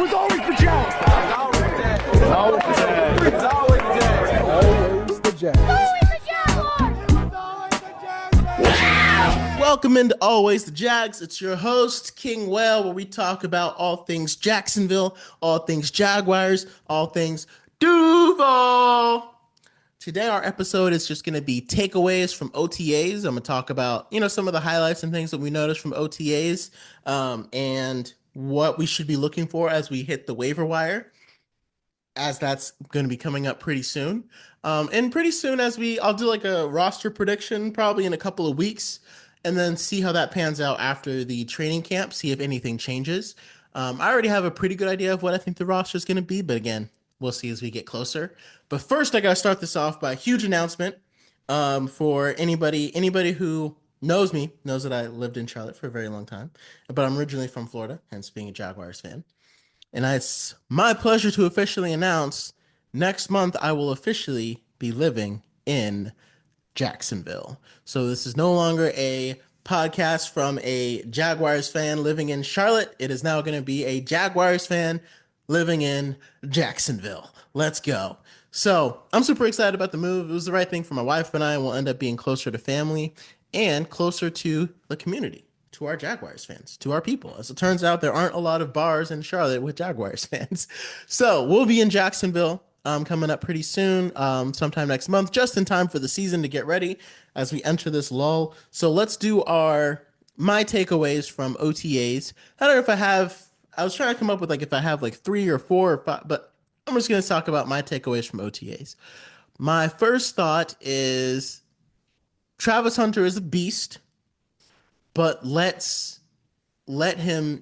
was always the Jags. It was always the Jags. It was always the Jags. Always the Jags. Welcome into Always the Jags. It's your host, King Whale, where we talk about all things Jacksonville, all things Jaguars, all things Duval. Today, our episode is just going to be takeaways from OTAs. I'm going to talk about, some of the highlights and things that we noticed from OTAs, and what we should be looking for as we hit the waiver wire, as that's going to be coming up pretty soon. And pretty soon I'll do like a roster prediction probably in a couple of weeks, and then see how that pans out after the training camp, see if anything changes. I already have a pretty good idea of what I think the roster is going to be, but again, we'll see as we get closer. But first, I got to start this off by a huge announcement. For anybody who knows me, knows that I lived in Charlotte for a very long time, but I'm originally from Florida, hence being a Jaguars fan. And it's my pleasure to officially announce next month I will officially be living in Jacksonville. So this is no longer a podcast from a Jaguars fan living in Charlotte. It is now going to be a Jaguars fan living in Jacksonville. Let's go. So I'm super excited about the move. It was the right thing for my wife and I. We'll end up being closer to family and closer to the community, to our Jaguars fans, to our people. As it turns out, there aren't a lot of bars in Charlotte with Jaguars fans. So we'll be in Jacksonville coming up pretty soon, sometime next month, just in time for the season to get ready as we enter this lull. So let's do my takeaways from OTAs. I don't know if I was trying to come up with if I have 3 or 4 or 5, but I'm just going to talk about my takeaways from OTAs. My first thought is Travis Hunter is a beast, but let him,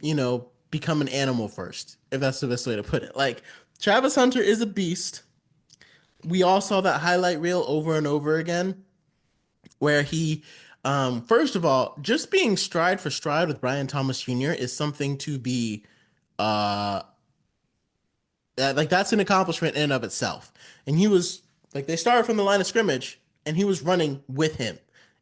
become an animal first, if that's the best way to put it. Travis Hunter is a beast. We all saw that highlight reel over and over again, where he, first of all, just being stride for stride with Brian Thomas Jr. is something to be, that's an accomplishment in and of itself. And he was, they started from the line of scrimmage, and he was running with him.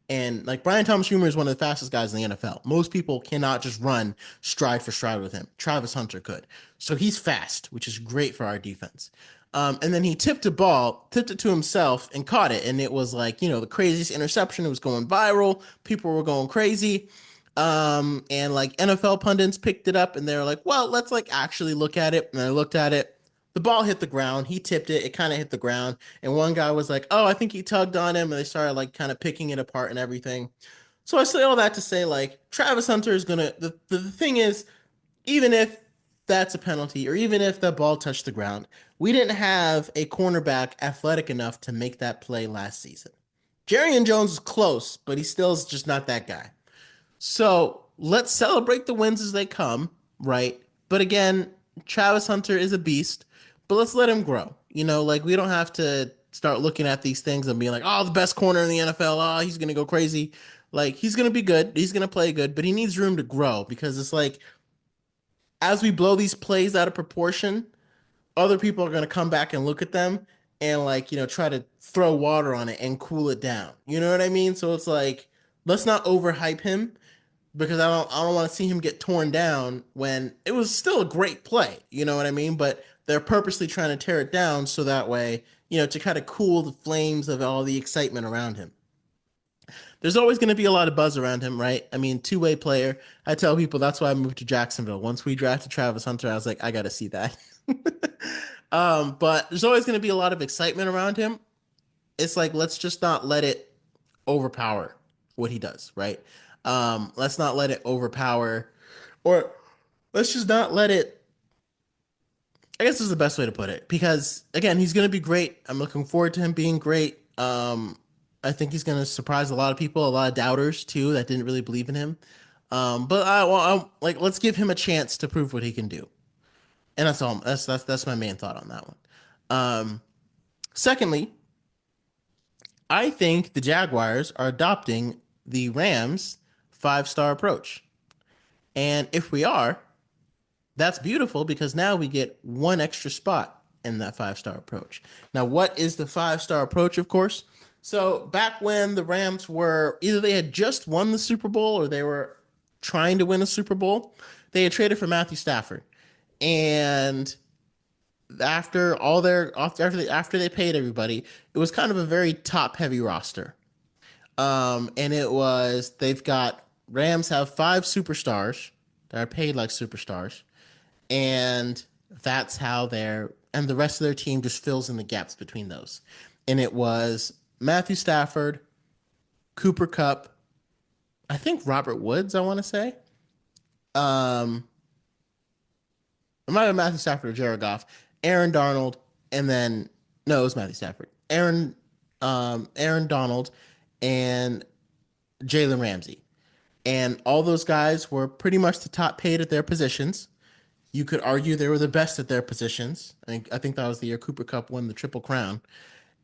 And Brian Thomas Jr. is one of the fastest guys in the NFL. Most people cannot just run stride for stride with him. Travis Hunter could. So he's fast, which is great for our defense. And then he tipped it to himself and caught it. And it was the craziest interception. It was going viral. People were going crazy. And NFL pundits picked it up and they were like, well, let's actually look at it. And I looked at it. The ball hit the ground. He tipped it. It kind of hit the ground. And one guy was like, oh, I think he tugged on him. And they started kind of picking it apart and everything. So I say all that to say Travis Hunter is going to, the thing is, even if that's a penalty or even if the ball touched the ground, we didn't have a cornerback athletic enough to make that play last season. Jerrion Jones is close, but he still is just not that guy. So let's celebrate the wins as they come, right? But again, Travis Hunter is a beast. But let's let him grow. We don't have to start looking at these things and being like, oh, the best corner in the NFL. Oh, he's going to go crazy. He's going to be good. He's going to play good, but he needs room to grow because it's as we blow these plays out of proportion, other people are going to come back and look at them and try to throw water on it and cool it down. You know what I mean? So it's let's not overhype him because I don't want to see him get torn down when it was still a great play. You know what I mean? But they're purposely trying to tear it down so that way, to kind of cool the flames of all the excitement around him. There's always going to be a lot of buzz around him, right? I mean, two-way player. I tell people that's why I moved to Jacksonville. Once we drafted Travis Hunter, I was like, I got to see that. But there's always going to be a lot of excitement around him. It's let's just not let it overpower what he does, right? Let's not let it overpower, or let's just not let it, I guess this is the best way to put it, because again, he's going to be great. I'm looking forward to him being great. I think he's going to surprise a lot of people, a lot of doubters too, that didn't really believe in him. But let's give him a chance to prove what he can do. And that's all. That's my main thought on that one. Secondly, I think the Jaguars are adopting the Rams 5-star approach. And if we are, that's beautiful because now we get one extra spot in that 5-star approach. Now, what is the 5-star approach, of course? So back when the Rams were, either they had just won the Super Bowl or they were trying to win a Super Bowl, they had traded for Matthew Stafford. And after they paid everybody, it was kind of a very top heavy roster. And they've got Rams have 5 superstars that are paid like superstars, and and the rest of their team just fills in the gaps between those. And it was Matthew Stafford, Cooper Kupp, I think Robert Woods, I want to say. Um, it might have been Matthew Stafford or Jared Goff, Aaron Donald, and then no, it was Matthew Stafford, Aaron Donald, and Jalen Ramsey. And all those guys were pretty much the top paid at their positions. You could argue they were the best at their positions. I think that was the year Cooper Kupp won the Triple Crown.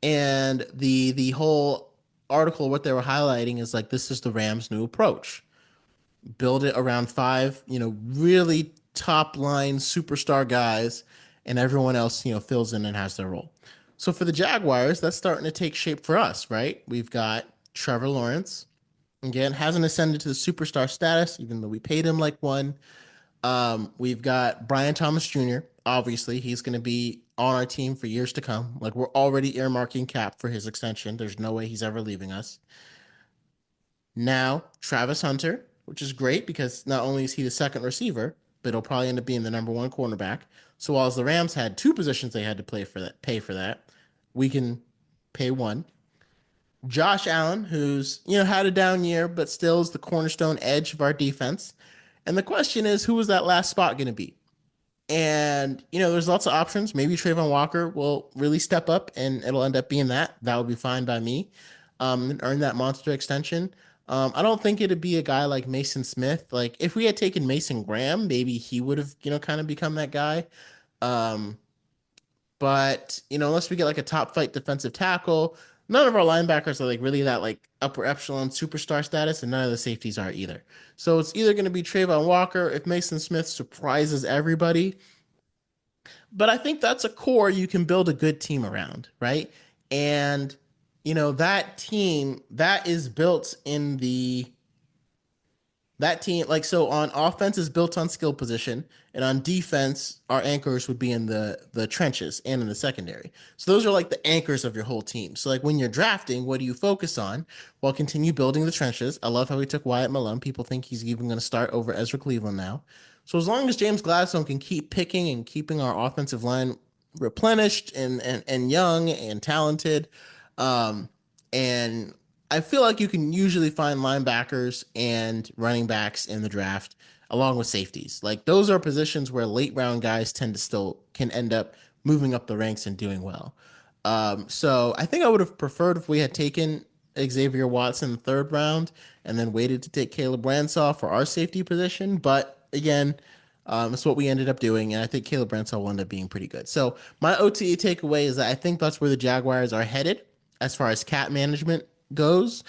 And the whole article, what they were highlighting is like, this is the Rams' new approach. Build it around 5, really top line superstar guys, and everyone else, fills in and has their role. So for the Jaguars, that's starting to take shape for us, right? We've got Trevor Lawrence. Again, hasn't ascended to the superstar status, even though we paid him like one. We've got Brian Thomas Jr. Obviously, he's going to be on our team for years to come. Like, we're already earmarking cap for his extension. There's no way he's ever leaving us. Now, Travis Hunter, which is great because not only is he the second receiver, but he'll probably end up being the number 1 cornerback. So while the Rams had 2 positions they had to pay for that, we can pay 1. Josh Allen, who's had a down year, but still is the cornerstone edge of our defense. And the question is, who is that last spot going to be? And there's lots of options. Maybe Trayvon Walker will really step up, and it'll end up being that. That would be fine by me. And earn that monster extension. I don't think it'd be a guy like Mason Smith. Like, if we had taken Mason Graham, maybe he would have kind of become that guy. But unless we get like a top flight defensive tackle, none of our linebackers are like really that like upper echelon superstar status, and none of the safeties are either. So it's either going to be Trayvon Walker if Mason Smith surprises everybody. But I think that's a core you can build a good team around, right? And that team that is built in that team, like, so on offense is built on skill position, and on defense, our anchors would be in the trenches and in the secondary. So those are like the anchors of your whole team. So like when you're drafting, what do you focus on? Well, continue building the trenches. I love how we took Wyatt Malone. People think he's even going to start over Ezra Cleveland now. So as long as James Gladstone can keep picking and keeping our offensive line replenished and young and talented, and I feel like you can usually find linebackers and running backs in the draft along with safeties. Like, those are positions where late round guys can end up moving up the ranks and doing well. So I think I would have preferred if we had taken Xavier Watson in the 3rd round and then waited to take Caleb Branshaw for our safety position. But again, it's what we ended up doing, and I think Caleb Branshaw will end up being pretty good. So my OTA takeaway is that I think that's where the Jaguars are headed as far as cap management goes,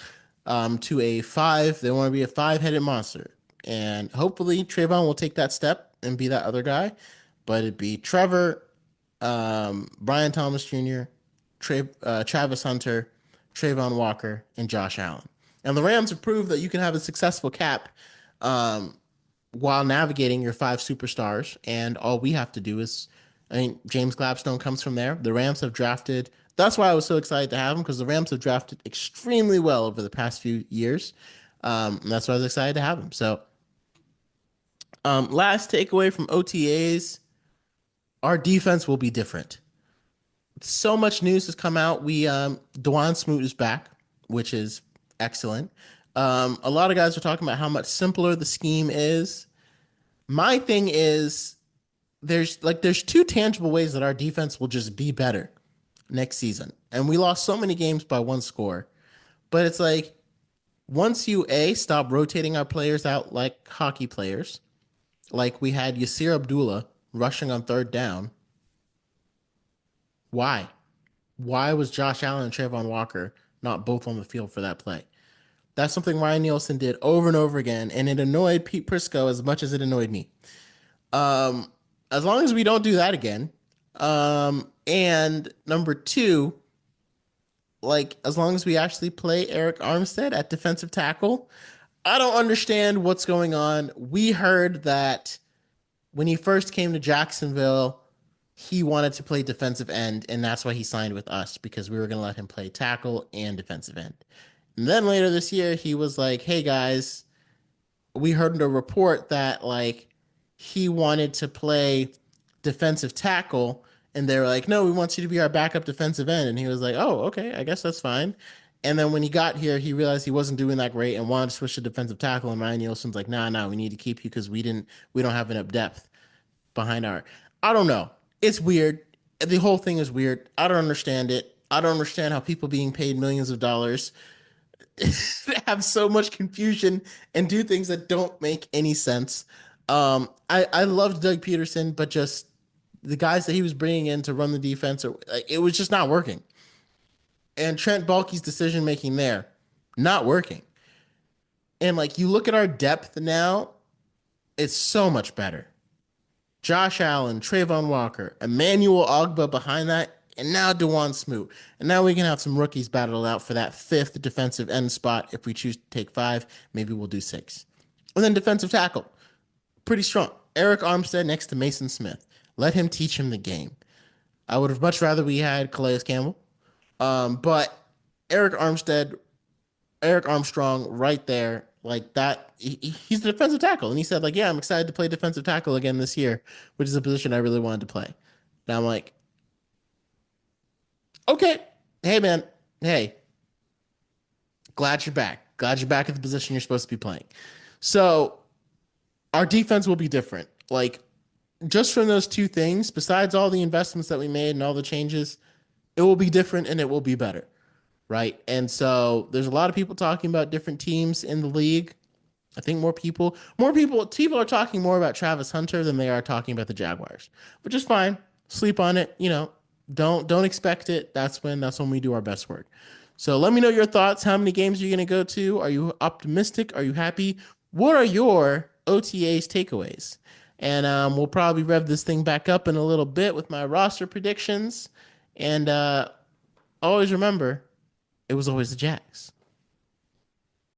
to a 5. They want to be a 5-headed monster, and hopefully Trayvon will take that step and be that other guy. But it'd be Trevor, Brian Thomas Jr., Travis Hunter, Trayvon Walker, and Josh Allen. And the Rams have proved that you can have a successful cap while navigating your 5 superstars, and all we have to do is, James Gladstone comes from there. The Rams have drafted. That's why I was so excited to have him, because the Rams have drafted extremely well over the past few years. And that's why I was excited to have him. So, last takeaway from OTAs, our defense will be different. So much news has come out. Dawuane Smoot is back, which is excellent. A lot of guys are talking about how much simpler the scheme is. My thing is, there's 2 tangible ways that our defense will just be better next season. And we lost so many games by 1 score. But it's like, once you stop rotating our players out like hockey players, like we had Yasir Abdullah rushing on 3rd down. Why? Why was Josh Allen and Trayvon Walker not both on the field for that play? That's something Ryan Nielsen did over and over again, and it annoyed Pete Prisco as much as it annoyed me. As long as we don't do that again, and number 2, like, as long as we actually play Arik Armstead at defensive tackle, I don't understand what's going on. We heard that when he first came to Jacksonville, he wanted to play defensive end, and that's why he signed with us because we were going to let him play tackle and defensive end. And then later this year, he was like, "Hey guys, we heard a report that like he wanted to play defensive tackle." And they were like, "No, we want you to be our backup defensive end." And he was like, "Oh, okay, I guess that's fine." And then when he got here, he realized he wasn't doing that great and wanted to switch to defensive tackle. And Ryan Nielsen's like, "Nah, we need to keep you because we don't have enough depth behind our." I don't know. It's weird. The whole thing is weird. I don't understand it. I don't understand how people being paid millions of dollars have so much confusion and do things that don't make any sense. I loved Doug Peterson, but just the guys that he was bringing in to run the defense, like, it was just not working. And Trent Baalke's decision making there, not working. And like you look at our depth now, it's so much better. Josh Allen, Trayvon Walker, Emmanuel Ogbah behind that, and now Dawuane Smoot. And now we can have some rookies battle out for that fifth defensive end spot. If we choose to take five, maybe we'll do six. And then defensive tackle, pretty strong. Arik Armstead next to Mason Smith. Let him teach him the game. I would have much rather we had Calais Campbell. But Arik Armstrong right there, like that, he's the defensive tackle. And he said, like, yeah, I'm excited to play defensive tackle again this year, which is a position I really wanted to play. And I'm like, okay, hey, man, hey, glad you're back. Glad you're back at the position you're supposed to be playing. So our defense will be different. Like, just from those two things, besides all the investments that we made and all the changes, it will be different and it will be better, right? And so there's a lot of people talking about different teams in the league. I think people are talking more about Travis Hunter than they are talking about the Jaguars, which is fine. Sleep on it, don't expect it. That's when we do our best work. So let me know your thoughts. How many games are you going to go to? Are you optimistic? Are you happy? What are your OTA's takeaways? And we'll probably rev this thing back up in a little bit with my roster predictions. And always remember, it was always the Jags.